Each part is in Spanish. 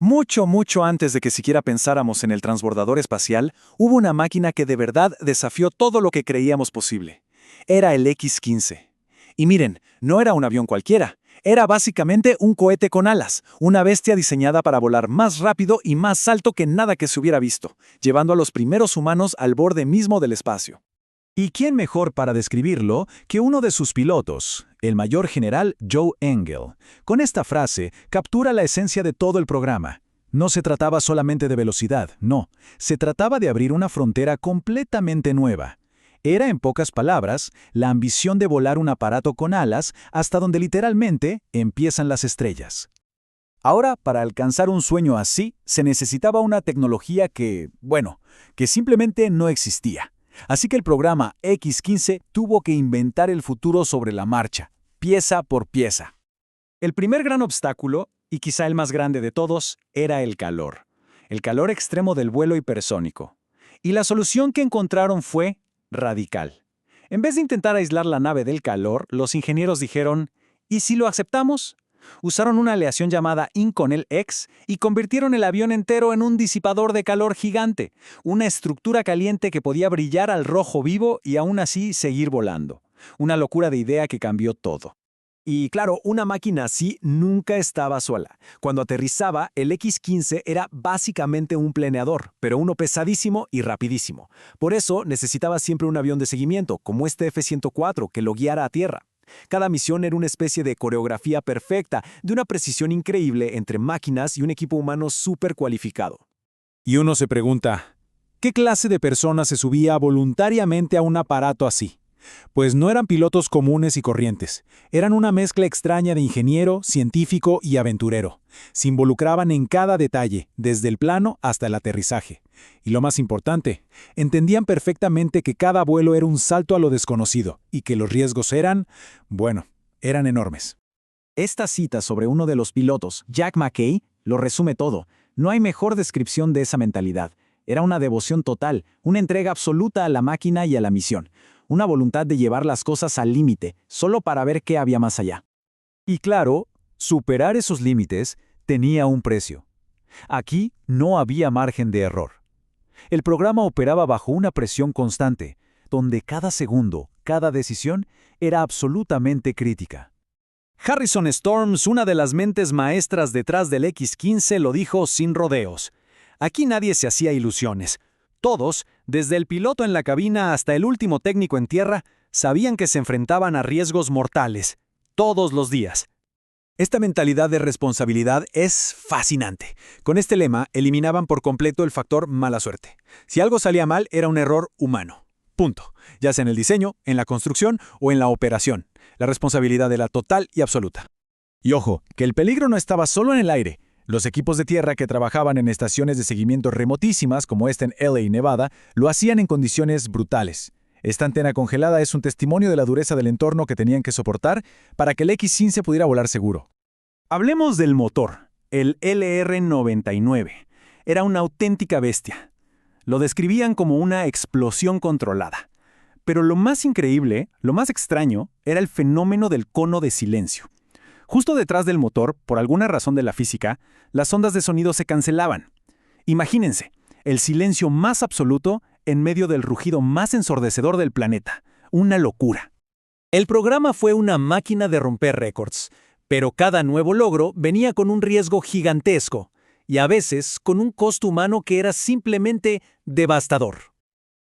Mucho antes de que siquiera pensáramos en el transbordador espacial, hubo una máquina que de verdad desafió todo lo que creíamos posible. Era el X-15. Y miren, no era un avión cualquiera. Era básicamente un cohete con alas, una bestia diseñada para volar más rápido y más alto que nada que se hubiera visto, llevando a los primeros humanos al borde mismo del espacio. ¿Y quién mejor para describirlo que uno de sus pilotos, el mayor general Joe Engel? Con esta frase captura la esencia de todo el programa. No se trataba solamente de velocidad, no. Se trataba de abrir una frontera completamente nueva. Era, en pocas palabras, la ambición de volar un aparato con alas hasta donde literalmente empiezan las estrellas. Ahora, para alcanzar un sueño así, se necesitaba una tecnología que simplemente no existía. Así que el programa X-15 tuvo que inventar el futuro sobre la marcha, pieza por pieza. El primer gran obstáculo, y quizá el más grande de todos, era el calor. El calor extremo del vuelo hipersónico. Y la solución que encontraron fue radical. En vez de intentar aislar la nave del calor, los ingenieros dijeron, ¿y si lo aceptamos? Usaron una aleación llamada Inconel-X y convirtieron el avión entero en un disipador de calor gigante, una estructura caliente que podía brillar al rojo vivo y aún así seguir volando. Una locura de idea que cambió todo. Y claro, una máquina así nunca estaba sola. Cuando aterrizaba, el X-15 era básicamente un planeador, pero uno pesadísimo y rapidísimo. Por eso necesitaba siempre un avión de seguimiento, como este F-104, que lo guiara a tierra. Cada misión era una especie de coreografía perfecta, de una precisión increíble entre máquinas y un equipo humano súper cualificado. Y uno se pregunta, ¿qué clase de persona se subía voluntariamente a un aparato así? Pues no eran pilotos comunes y corrientes, eran una mezcla extraña de ingeniero, científico y aventurero. Se involucraban en cada detalle, desde el plano hasta el aterrizaje. Y lo más importante, entendían perfectamente que cada vuelo era un salto a lo desconocido y que los riesgos eran enormes. Esta cita sobre uno de los pilotos, Jack McKay, lo resume todo. No hay mejor descripción de esa mentalidad. Era una devoción total, una entrega absoluta a la máquina y a la misión. Una voluntad de llevar las cosas al límite, solo para ver qué había más allá. Y claro, superar esos límites tenía un precio. Aquí no había margen de error. El programa operaba bajo una presión constante, donde cada segundo, cada decisión, era absolutamente crítica. Harrison Storms, una de las mentes maestras detrás del X-15, lo dijo sin rodeos. Aquí nadie se hacía ilusiones. Todos, desde el piloto en la cabina hasta el último técnico en tierra, sabían que se enfrentaban a riesgos mortales, todos los días. Esta mentalidad de responsabilidad es fascinante. Con este lema, eliminaban por completo el factor mala suerte. Si algo salía mal, era un error humano. Punto. Ya sea en el diseño, en la construcción o en la operación. La responsabilidad era total y absoluta. Y ojo, que el peligro no estaba solo en el aire. Los equipos de tierra que trabajaban en estaciones de seguimiento remotísimas, como esta en LA, Nevada, lo hacían en condiciones brutales. Esta antena congelada es un testimonio de la dureza del entorno que tenían que soportar para que el X-15 pudiera volar seguro. Hablemos del motor, el LR-99. Era una auténtica bestia. Lo describían como una explosión controlada. Pero lo más increíble, lo más extraño, era el fenómeno del cono de silencio. Justo detrás del motor, por alguna razón de la física, las ondas de sonido se cancelaban. Imagínense, el silencio más absoluto en medio del rugido más ensordecedor del planeta. Una locura. El programa fue una máquina de romper récords, pero cada nuevo logro venía con un riesgo gigantesco y a veces con un costo humano que era simplemente devastador.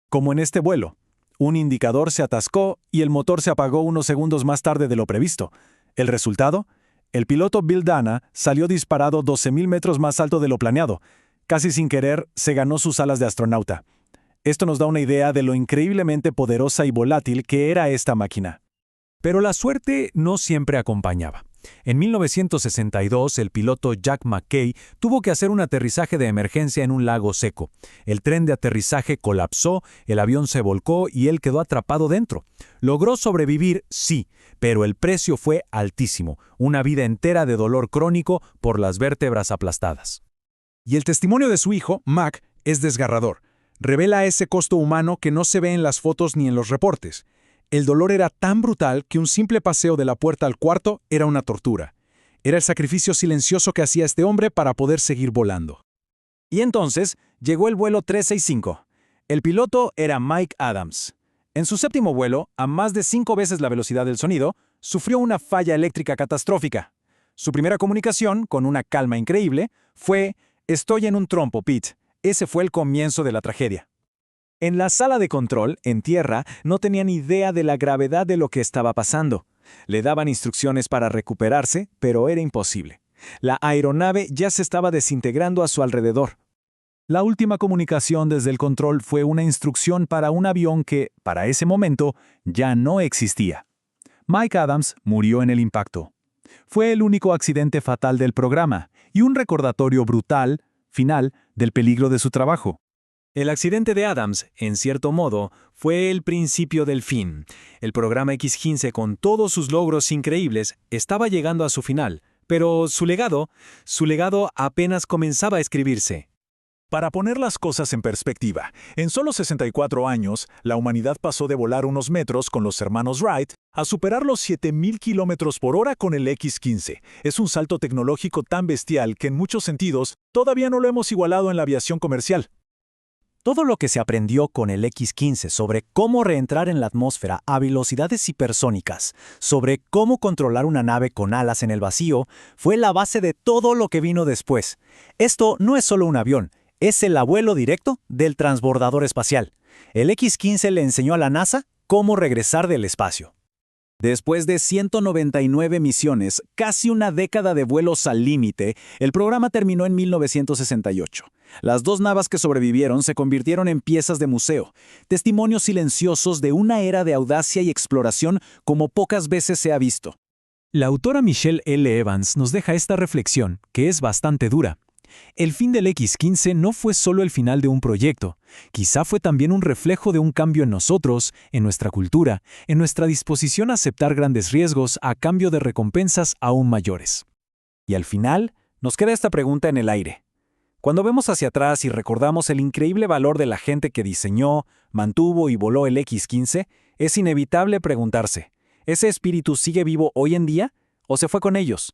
Como en este vuelo, un indicador se atascó y el motor se apagó unos segundos más tarde de lo previsto. ¿El resultado? El piloto Bill Dana salió disparado 12,000 metros más alto de lo planeado. Casi sin querer, se ganó sus alas de astronauta. Esto nos da una idea de lo increíblemente poderosa y volátil que era esta máquina. Pero la suerte no siempre acompañaba. En 1962, el piloto Jack McKay tuvo que hacer un aterrizaje de emergencia en un lago seco. El tren de aterrizaje colapsó, el avión se volcó y él quedó atrapado dentro. Logró sobrevivir, sí, pero el precio fue altísimo, una vida entera de dolor crónico por las vértebras aplastadas. Y el testimonio de su hijo, Mac, es desgarrador. Revela ese costo humano que no se ve en las fotos ni en los reportes. El dolor era tan brutal que un simple paseo de la puerta al cuarto era una tortura. Era el sacrificio silencioso que hacía este hombre para poder seguir volando. Y entonces llegó el vuelo 365. El piloto era Mike Adams. En su séptimo vuelo, a más de 5 veces la velocidad del sonido, sufrió una falla eléctrica catastrófica. Su primera comunicación, con una calma increíble, fue: «Estoy en un trompo, Pete». Ese fue el comienzo de la tragedia. En la sala de control, en tierra, no tenían idea de la gravedad de lo que estaba pasando. Le daban instrucciones para recuperarse, pero era imposible. La aeronave ya se estaba desintegrando a su alrededor. La última comunicación desde el control fue una instrucción para un avión que, para ese momento, ya no existía. Mike Adams murió en el impacto. Fue el único accidente fatal del programa y un recordatorio brutal, final, del peligro de su trabajo. El accidente de Adams, en cierto modo, fue el principio del fin. El programa X-15, con todos sus logros increíbles, estaba llegando a su final, pero su legado apenas comenzaba a escribirse. Para poner las cosas en perspectiva, en solo 64 años, la humanidad pasó de volar unos metros con los hermanos Wright a superar los 7.000 kilómetros por hora con el X-15. Es un salto tecnológico tan bestial que en muchos sentidos todavía no lo hemos igualado en la aviación comercial. Todo lo que se aprendió con el X-15 sobre cómo reentrar en la atmósfera a velocidades hipersónicas, sobre cómo controlar una nave con alas en el vacío, fue la base de todo lo que vino después. Esto no es solo un avión, es el abuelo directo del transbordador espacial. El X-15 le enseñó a la NASA cómo regresar del espacio. Después de 199 misiones, casi una década de vuelos al límite, el programa terminó en 1968. Las 2 naves que sobrevivieron se convirtieron en piezas de museo, testimonios silenciosos de una era de audacia y exploración como pocas veces se ha visto. La autora Michelle L. Evans nos deja esta reflexión, que es bastante dura. El fin del X-15 no fue solo el final de un proyecto, quizá fue también un reflejo de un cambio en nosotros, en nuestra cultura, en nuestra disposición a aceptar grandes riesgos a cambio de recompensas aún mayores. Y al final, nos queda esta pregunta en el aire. Cuando vemos hacia atrás y recordamos el increíble valor de la gente que diseñó, mantuvo y voló el X-15, es inevitable preguntarse, ¿ese espíritu sigue vivo hoy en día o se fue con ellos?